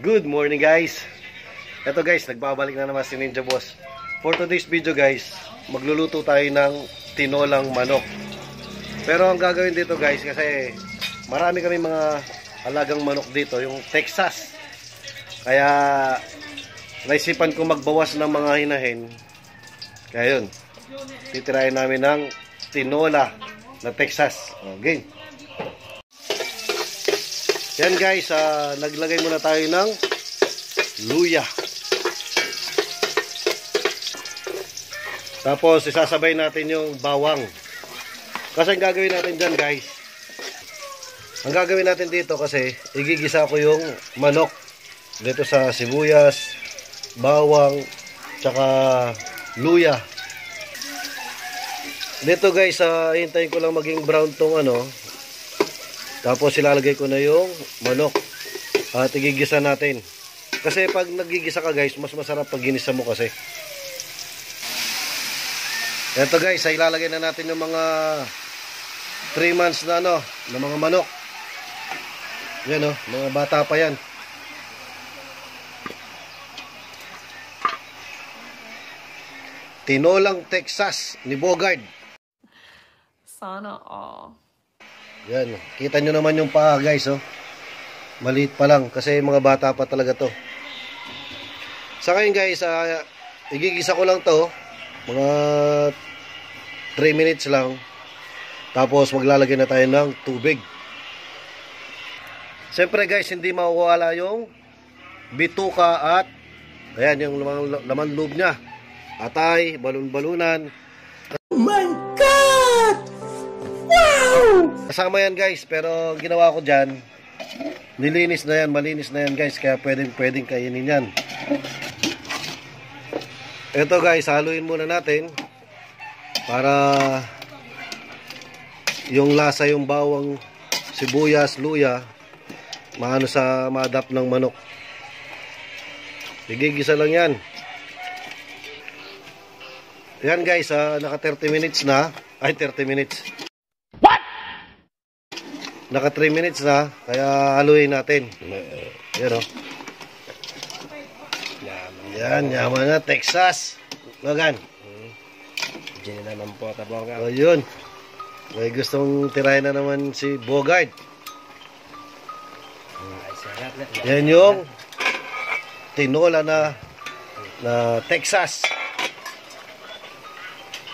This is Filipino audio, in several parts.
Good morning guys. Ito guys, nagbabalik na naman si Ninja Boss. For today's video guys, magluluto tayo ng tinolang manok. Pero ang gagawin dito guys, kasi marami kami mga alagang manok dito, yung Texas. Kaya naisipan ko magbawas ng mga hinahin. Kaya yun, titirahin namin ng tinola na Texas. Okay. Yan guys, naglagay muna tayo ng luya. Tapos isasabay natin yung bawang. Kasi ang gagawin natin dyan guys, ang gagawin natin dito kasi igigisa ko yung manok dito sa sibuyas, bawang, tsaka luya. Dito guys, hintayin ko lang maging brown tong ano. Tapos ilalagay ko na yung manok at igigisa natin. Kasi pag nagigisa ka guys, mas masarap pag ginisa mo kasi. Ito guys, ilalagay na natin yung mga 3 months na ano, na mga manok. Yan oh, mga bata pa yan. Tinolang Texas ni Bogard. Sana all. Yan, kita nyo naman yung paa guys oh. Maliit pa lang kasi mga bata pa talaga to. Sa ngayon guys, igigisa ko lang to mga 3 minutes lang. Tapos maglalagay na tayo ng tubig. Siyempre guys, hindi mawawala yung bituka at ayan yung laman loob nya. Atay, balon-balunan. Oh my God! Wow! Kasama yan guys, pero ginawa ko dyan, nilinis na yan, malinis na yan guys, kaya pwedeng kainin yan. Ito guys, haluin muna natin para yung lasa, yung bawang, sibuyas, luya, maano sa ma-adapt ng manok. Igigisa lang yan. Yan guys, naka 30 minutes na. Ay, 30 minutes. What? Naka 3 minutes na, kaya haluin natin. Yan o. Yan, yaman na, Texas. Logan. Diyan na naman po, tabonga. O yun. May gustong tirahin na naman si Bogard. Yan yung tinola na Texas.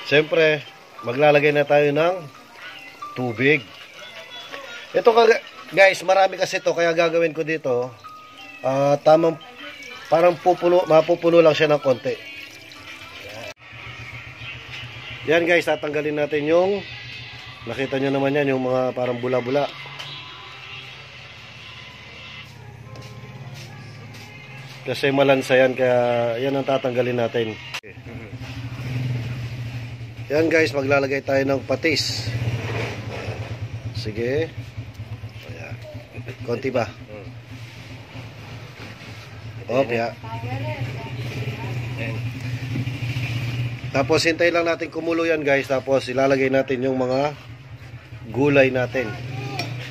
Siyempre, maglalagay na tayo ng tubig. Ito guys, marami kasi ito, kaya gagawin ko dito, tamang, parang mapupuno lang siya ng konti. Yan guys, tatanggalin natin yung, nakita nyo naman yan, yung mga parang bula-bula. Kasi malansa yan, kaya yan ang tatanggalin natin. Yan guys, maglalagay tayo ng patis. Sige. Ayan. Konti ba? Okay. Tapos hintayin lang natin kumulo yan guys. Tapos ilalagay natin yung mga gulay natin.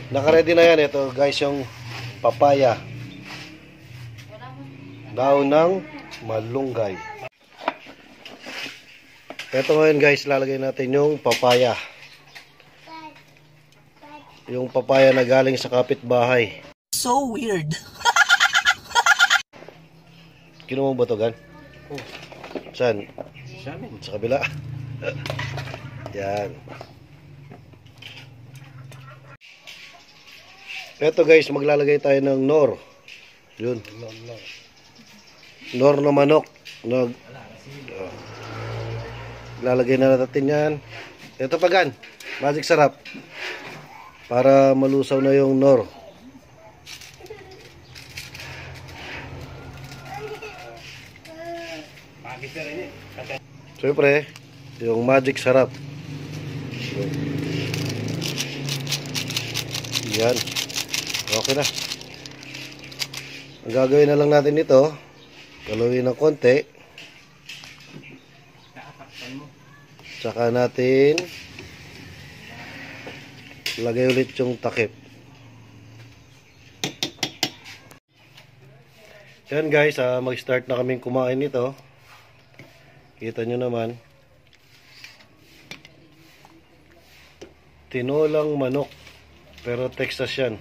Naka-ready na yan. Ito guys, yung papaya. Daon ng malunggay. Ito ngayon guys, lalagay natin yung papaya. Yung papaya na galing sa kapitbahay. So weird. Kinuha mo ba ito, Gan? Saan? Sa kabila. Yan. Ito guys, maglalagay tayo ng nor. Yun. Nor na manok. Lalagay na natin yan. Ito pa Gan, magic sarap. Para malusaw na yung nor. Siyempre, yung magic sarap. Yan. Okay na. Ang gagawin na lang natin ito, kaluin ng konti. Tsaka natin lagay ulit yung takip. Yan guys, mag-start na kaming kumain nito. Kita nyo naman. Tinolang manok. Pero Texas yan.